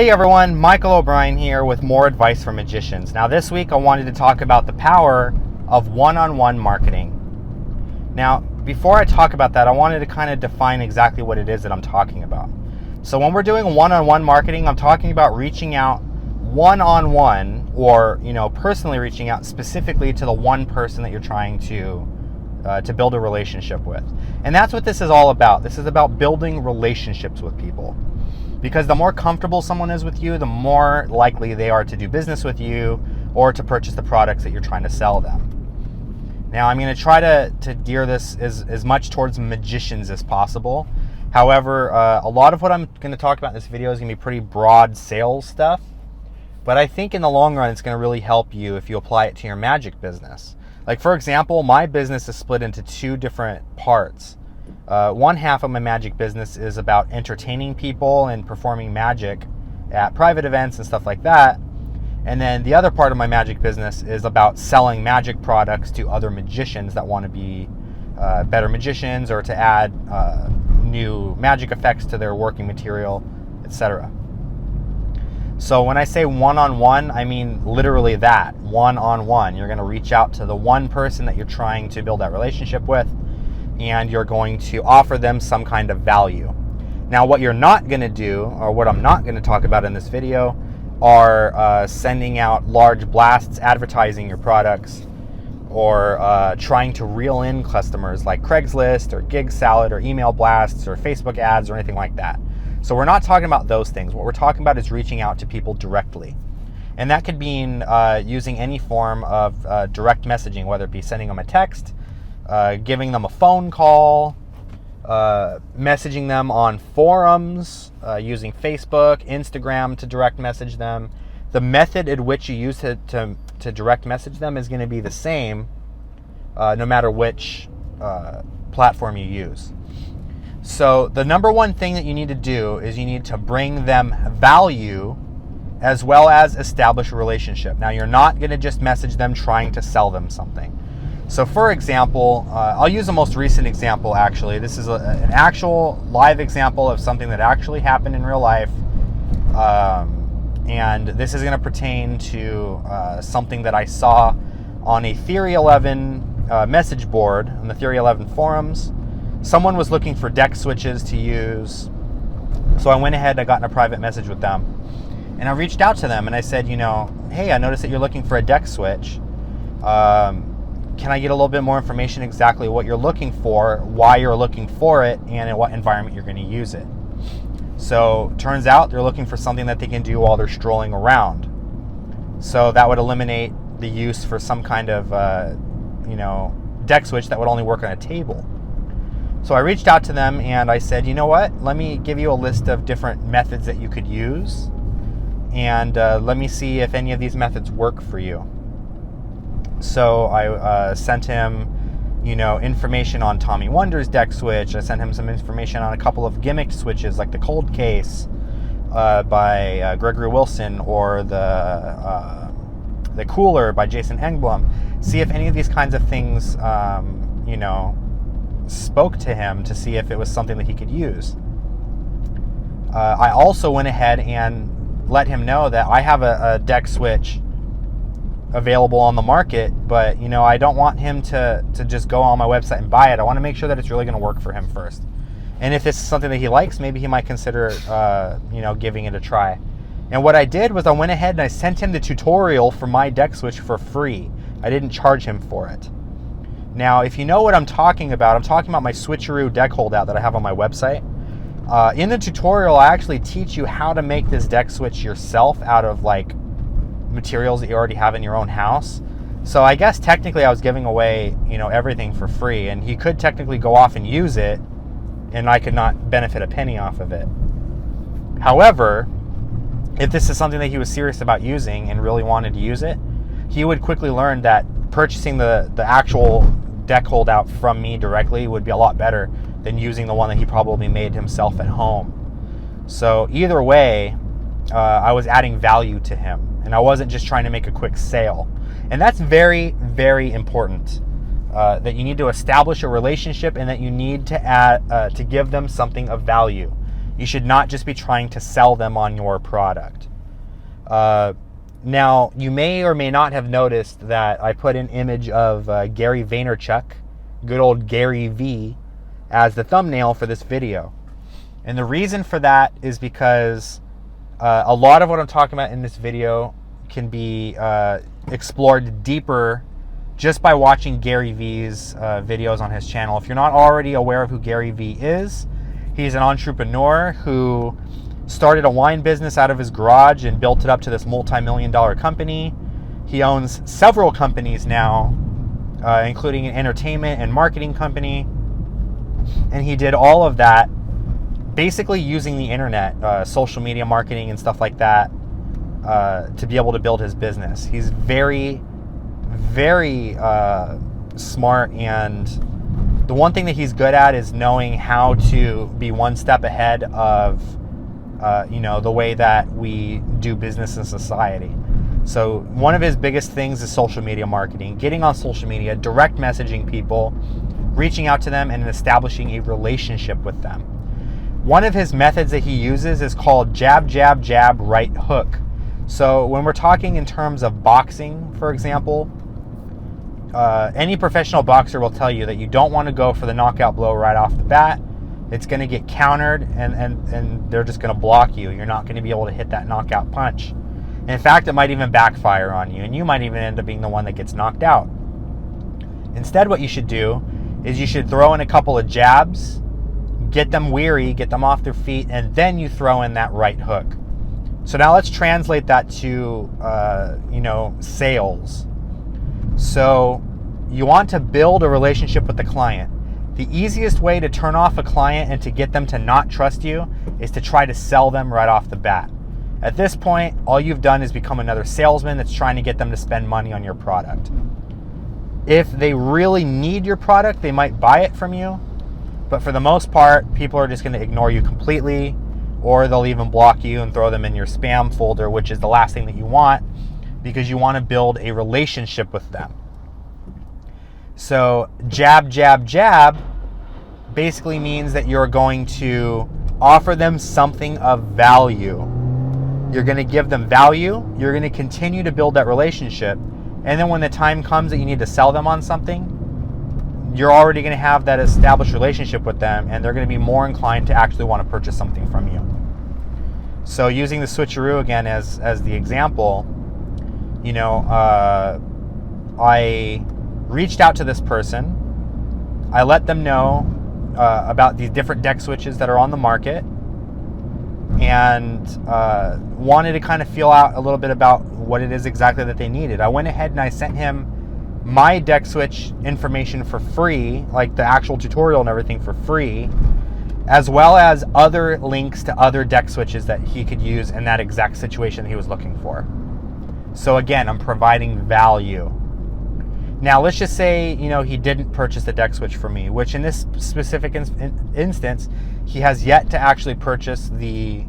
Hey everyone, Michael O'Brien here with more advice for magicians. Now this week I wanted to talk about the power of one-on-one marketing. Now before I talk about that, I wanted to kind of define exactly what it is that I'm talking about. So when we're doing one-on-one marketing, I'm talking about reaching out one-on-one or personally reaching out specifically to the one person that you're trying to build a relationship with. And that's what this is all about. This is about building relationships with people. Because the more comfortable someone is with you, the more likely they are to do business with you or to purchase the products that you're trying to sell them. Now, I'm going to try to gear this as much towards magicians as possible. However, a lot of what I'm going to talk about in this video is going to be pretty broad sales stuff. But I think in the long run, it's going to really help you if you apply it to your magic business. Like, for example, my business is split into two different parts. One half of my magic business is about entertaining people and performing magic at private events and stuff like that. And then the other part of my magic business is about selling magic products to other magicians that want to be better magicians or to add new magic effects to their working material, etc. So when I say one-on-one, I mean literally that, one-on-one. You're going to reach out to the one person that you're trying to build that relationship with, and you're going to offer them some kind of value. Now, what you're not going to do, or what I'm not going to talk about in this video, are sending out large blasts advertising your products, or trying to reel in customers like Craigslist or Gig Salad or email blasts or Facebook ads or anything like that. So we're not talking about those things. What we're talking about is reaching out to people directly. And that could mean using any form of direct messaging, whether it be sending them a text, giving them a phone call, messaging them on forums, using Facebook, Instagram to direct message them. The method in which you use to direct message them is going to be the same no matter which platform you use. So the number one thing that you need to do is you need to bring them value as well as establish a relationship. Now, you're not going to just message them trying to sell them something. So for example, I'll use the most recent example actually. This is an actual live example of something that actually happened in real life. And this is going to pertain to something that I saw on a Theory 11 message board on the Theory 11 forums. Someone was looking for deck switches to use. So I went ahead and I got in a private message with them. And I reached out to them and I said, hey, I noticed that you're looking for a deck switch. Can I get a little bit more information exactly what you're looking for, why you're looking for it, and in what environment you're going to use it? So turns out they're looking for something that they can do while they're strolling around. So that would eliminate the use for some kind of, deck switch that would only work on a table. So I reached out to them and I said, you know what? Let me give you a list of different methods that you could use. And let me see if any of these methods work for you. So I sent him, information on Tommy Wonder's deck switch. I sent him some information on a couple of gimmicked switches like the Cold Case by Gregory Wilson or the Cooler by Jason Engblom. See if any of these kinds of things, spoke to him to see if it was something that he could use. I also went ahead and let him know that I have a deck switch available on the market, but I don't want him to just go on my website and buy it. I want to make sure that it's really going to work for him first. And if it's something that he likes, maybe he might consider giving it a try. And what I did was I went ahead and I sent him the tutorial for my deck switch for free. I didn't charge him for it. Now, if you know what I'm talking about my switcheroo deck holdout that I have on my website. In the tutorial, I actually teach you how to make this deck switch yourself out of materials that you already have in your own house. So I guess technically I was giving away, everything for free, and he could technically go off and use it, and I could not benefit a penny off of it. However, if this is something that he was serious about using and really wanted to use it, he would quickly learn that purchasing the actual deck holdout from me directly would be a lot better than using the one that he probably made himself at home. So either way, I was adding value to him, and I wasn't just trying to make a quick sale. And that's very, very important, that you need to establish a relationship and that you need to give them something of value. You should not just be trying to sell them on your product. Now, you may or may not have noticed that I put an image of Gary Vaynerchuk, good old Gary V, as the thumbnail for this video. And the reason for that is because a lot of what I'm talking about in this video can be explored deeper just by watching Gary V's videos on his channel. If you're not already aware of who Gary V is, he's an entrepreneur who started a wine business out of his garage and built it up to this multi-million-dollar company. He owns several companies now, including an entertainment and marketing company. And he did all of that basically using the internet, social media marketing and stuff like that, to be able to build his business. He's very, very smart, and the one thing that he's good at is knowing how to be one step ahead of the way that we do business in society. So one of his biggest things is social media marketing, getting on social media, direct messaging people, reaching out to them and establishing a relationship with them. One of his methods that he uses is called jab, jab, jab, right hook. So when we're talking in terms of boxing, for example, any professional boxer will tell you that you don't want to go for the knockout blow right off the bat. It's going to get countered and they're just going to block you. You're not going to be able to hit that knockout punch. In fact, it might even backfire on you, and you might even end up being the one that gets knocked out. Instead, what you should do is you should throw in a couple of jabs, get them weary, get them off their feet, and then you throw in that right hook. So now let's translate that to, sales. So you want to build a relationship with the client. The easiest way to turn off a client and to get them to not trust you is to try to sell them right off the bat. At this point, all you've done is become another salesman that's trying to get them to spend money on your product. If they really need your product, they might buy it from you. But for the most part, people are just going to ignore you completely, or they'll even block you and throw them in your spam folder, which is the last thing that you want, because you want to build a relationship with them. So jab, jab, jab basically means that you're going to offer them something of value. You're going to give them value. You're going to continue to build that relationship. And then when the time comes that you need to sell them on something, you're already going to have that established relationship with them, and they're going to be more inclined to actually want to purchase something from you. So using the switcheroo again as the example, I reached out to this person. I let them know about these different deck switches that are on the market, and wanted to kind of feel out a little bit about what it is exactly that they needed. I went ahead and I sent him my deck switch information for free, like the actual tutorial and everything for free, as well as other links to other deck switches that he could use in that exact situation he was looking for. So again, I'm providing value. Now, let's just say, he didn't purchase the deck switch from me, which in this specific instance, he has yet to actually purchase the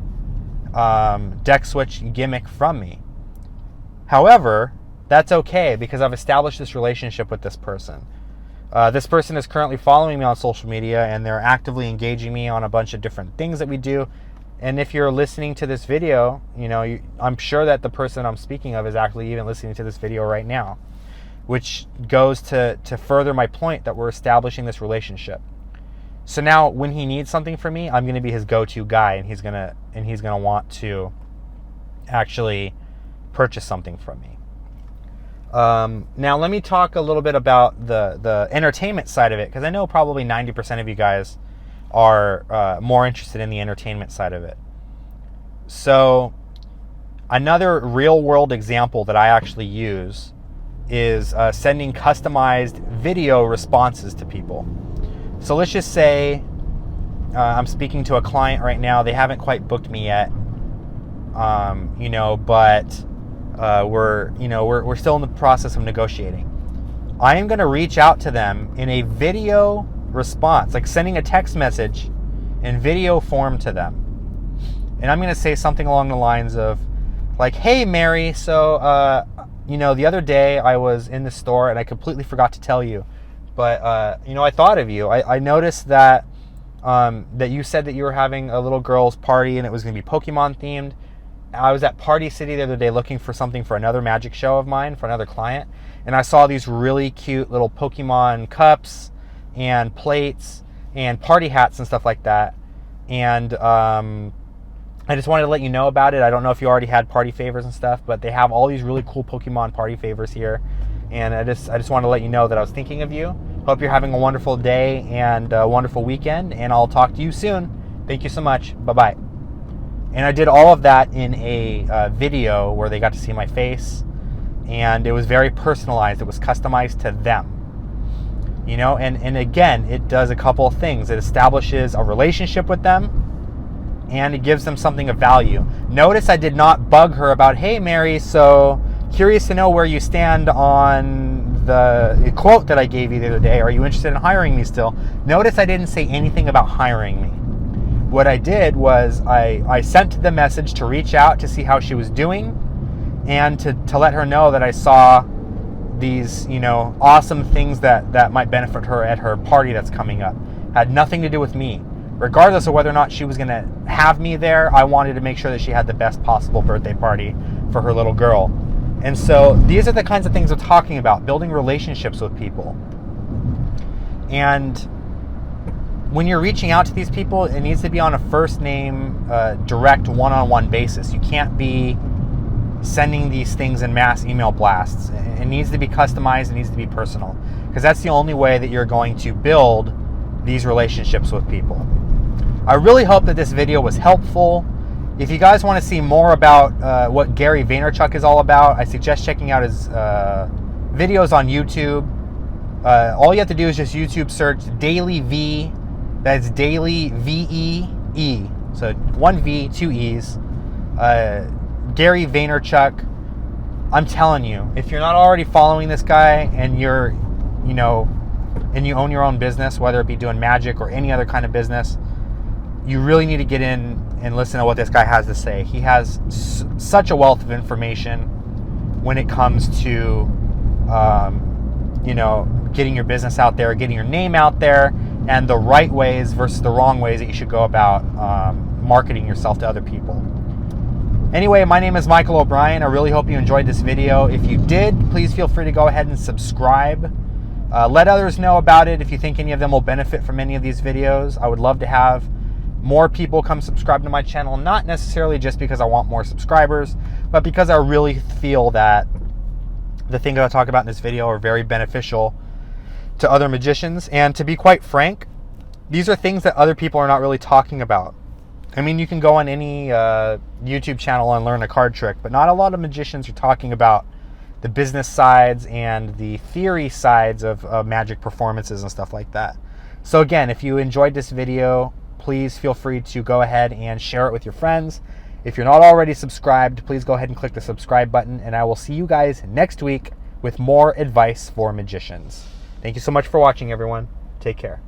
deck switch gimmick from me. However, that's okay, because I've established this relationship with this person. This person is currently following me on social media, and they're actively engaging me on a bunch of different things that we do. And if you're listening to this video, I'm sure that the person I'm speaking of is actually even listening to this video right now, which goes to further my point that we're establishing this relationship. So now when he needs something from me, I'm going to be his go-to guy, and he's going to want to actually purchase something from me. Now let me talk a little bit about the entertainment side of it, because I know probably 90% of you guys are more interested in the entertainment side of it. So another real world example that I actually use is sending customized video responses to people. So let's just say I'm speaking to a client right now. They haven't quite booked me yet, but we're still in the process of negotiating. I am going to reach out to them in a video response, like sending a text message in video form to them. And I'm going to say something along the lines of, like, "Hey, Mary, so, the other day I was in the store and I completely forgot to tell you, but, I thought of you. I noticed that that you said that you were having a little girl's party and it was going to be Pokemon themed. I was at Party City the other day looking for something for another magic show of mine, for another client, and I saw these really cute little Pokemon cups and plates and party hats and stuff like that. And I just wanted to let you know about it. I don't know if you already had party favors and stuff, but they have all these really cool Pokemon party favors here. And I just wanted to let you know that I was thinking of you. Hope you're having a wonderful day and a wonderful weekend, and I'll talk to you soon. Thank you so much. Bye-bye. And I did all of that in a video where they got to see my face, and it was very personalized. It was customized to them. You know, and again, it does a couple of things. It establishes a relationship with them, and it gives them something of value. Notice I did not bug her about, hey, Mary, so curious to know where you stand on the quote that I gave you the other day. Are you interested in hiring me still? Notice I didn't say anything about hiring me. What I did was I sent the message to reach out to see how she was doing, and to let her know that I saw these, you know, awesome things that might benefit her at her party that's coming up. Had nothing to do with me. Regardless of whether or not she was going to have me there, I wanted to make sure that she had the best possible birthday party for her little girl. And so these are the kinds of things we're talking about, building relationships with people. And when you're reaching out to these people, it needs to be on a first name, direct one-on-one basis. You can't be sending these things in mass email blasts. It needs to be customized. It needs to be personal, because that's the only way that you're going to build these relationships with people. I really hope that this video was helpful. If you guys want to see more about what Gary Vaynerchuk is all about, I suggest checking out his videos on YouTube. All you have to do is just YouTube search Daily V. That's Daily V-E-E. So 1 V, 2 E's. Gary Vaynerchuk. I'm telling you, if you're not already following this guy and you're, you know, and you own your own business, whether it be doing magic or any other kind of business, you really need to get in and listen to what this guy has to say. He has such a wealth of information when it comes to, you know, getting your business out there, getting your name out there, and the right ways versus the wrong ways that you should go about marketing yourself to other people. Anyway, my name is Michael O'Brien. I really hope you enjoyed this video. If you did, please feel free to go ahead and subscribe. Let others know about it if you think any of them will benefit from any of these videos. I would love to have more people come subscribe to my channel, not necessarily just because I want more subscribers, but because I really feel that the things I talk about in this video are very beneficial to other magicians. And to be quite frank, these are things that other people are not really talking about. I mean, you can go on any YouTube channel and learn a card trick, but not a lot of magicians are talking about the business sides and the theory sides of magic performances and stuff like that. So again, if you enjoyed this video, please feel free to go ahead and share it with your friends. If you're not already subscribed, please go ahead and click the subscribe button, and I will see you guys next week with more advice for magicians. Thank you so much for watching, everyone. Take care.